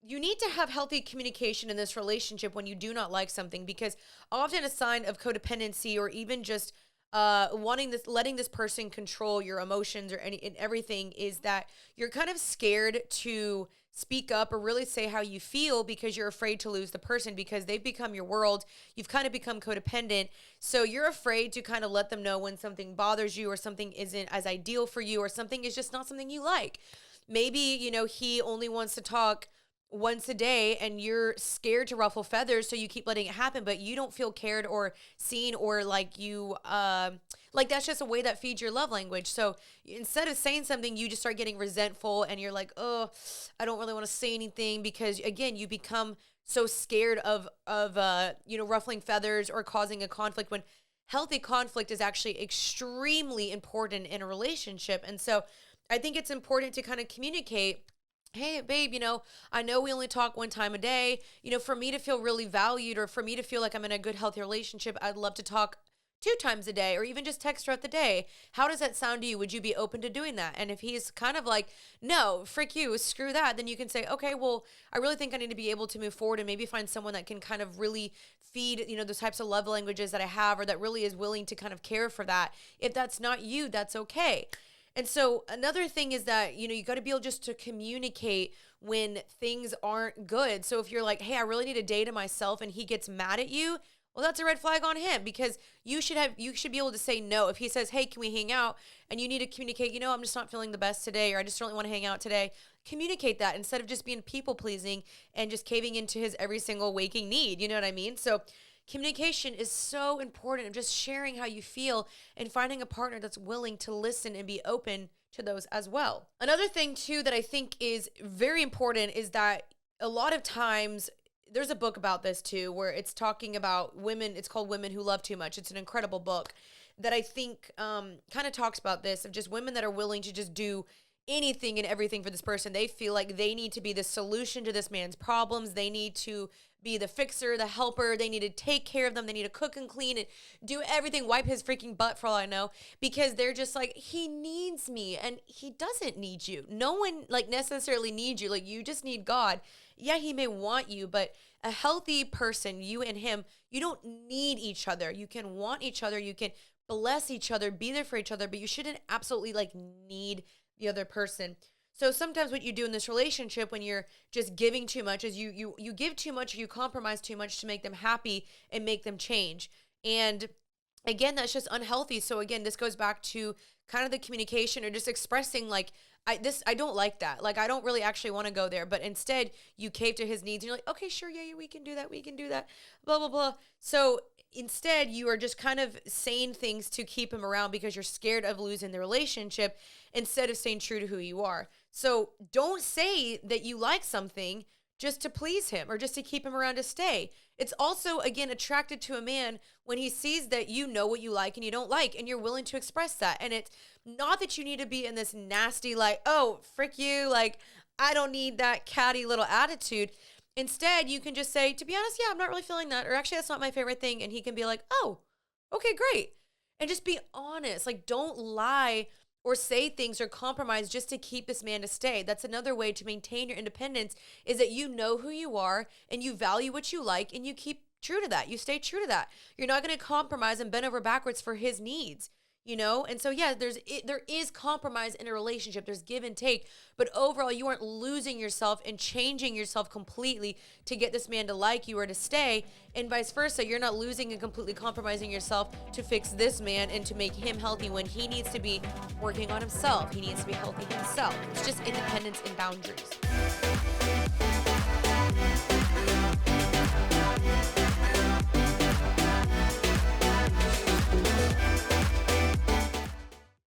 you need to have healthy communication in this relationship when you do not like something, because often a sign of codependency, or even just wanting this, letting this person control your emotions or any and everything, is that you're kind of scared to speak up or really say how you feel, because you're afraid to lose the person, because they've become your world. You've kind of become codependent. So you're afraid to kind of let them know when something bothers you, or something isn't as ideal for you, or something is just not something you like. Maybe, he only wants to talk once a day, and you're scared to ruffle feathers, so you keep letting it happen, but you don't feel cared or seen, or like like that's just a way that feeds your love language. So instead of saying something, you just start getting resentful, and you're like, oh, I don't really want to say anything, because again, you become so scared of ruffling feathers or causing a conflict, when healthy conflict is actually extremely important in a relationship. And so I think it's important to kind of communicate, hey, babe, I know we only talk one time a day. For me to feel really valued, or for me to feel like I'm in a good, healthy relationship, I'd love to talk 2 times a day, or even just text throughout the day. How does that sound to you? Would you be open to doing that? And if he's kind of like, no, frick you, screw that, then you can say, okay, well, I really think I need to be able to move forward, and maybe find someone that can kind of really feed, those types of love languages that I have, or that really is willing to kind of care for that. If that's not you, that's okay. And so another thing is that, you got to be able just to communicate when things aren't good. So if you're like, hey, I really need a day to myself, and he gets mad at you, well, that's a red flag on him, because you should be able to say no. If he says, hey, can we hang out? And you need to communicate, I'm just not feeling the best today, or I just don't really want to hang out today. Communicate that, instead of just being people pleasing and just caving into his every single waking need. You know what I mean? So communication is so important, of just sharing how you feel, and finding a partner that's willing to listen and be open to those as well. Another thing too that I think is very important is that a lot of times, there's a book about this too, where it's talking about women. It's called Women Who Love Too Much. It's an incredible book that I think kind of talks about this, of just women that are willing to just do anything and everything for this person. They feel like they need to be the solution to this man's problems. They need to be the fixer, the helper. They need to take care of them. They need to cook and clean and do everything, wipe his freaking butt for all I know, because they're just like, he needs me, and he doesn't need you. No one like necessarily needs you. Like, you just need God. Yeah, he may want you, but a healthy person, you and him, you don't need each other. You can want each other. You can bless each other, be there for each other, but you shouldn't absolutely like need the other person. So sometimes what you do in this relationship, when you're just giving too much, is you give too much, or you compromise too much to make them happy and make them change. And again, that's just unhealthy. So again, this goes back to kind of the communication, or just expressing like, I don't like that. Like, I don't really actually want to go there, but instead you cave to his needs, and you're like, okay, sure. Yeah, we can do that. We can do that. Blah, blah, blah. So instead you are just kind of saying things to keep him around, because you're scared of losing the relationship, instead of staying true to who you are. So don't say that you like something just to please him, or just to keep him around to stay. It's also, again, attracted to a man when he sees that you know what you like and you don't like, and you're willing to express that. And it's not that you need to be in this nasty, like, oh, frick you, like, I don't need that catty little attitude. Instead, you can just say, to be honest, yeah, I'm not really feeling that, or actually, that's not my favorite thing. And he can be like, oh, okay, great. And just be honest. Like, don't lie or say things or compromise just to keep this man to stay. That's another way to maintain your independence, is that you know who you are, and you value what you like, and you keep true to that. You stay true to that. You're not going to compromise and bend over backwards for his needs. And so yeah, there is compromise in a relationship. There's give and take, but overall, you aren't losing yourself and changing yourself completely to get this man to like you or to stay, and vice versa. You're not losing and completely compromising yourself to fix this man and to make him healthy, when he needs to be working on himself. He needs to be healthy himself. It's just independence and boundaries.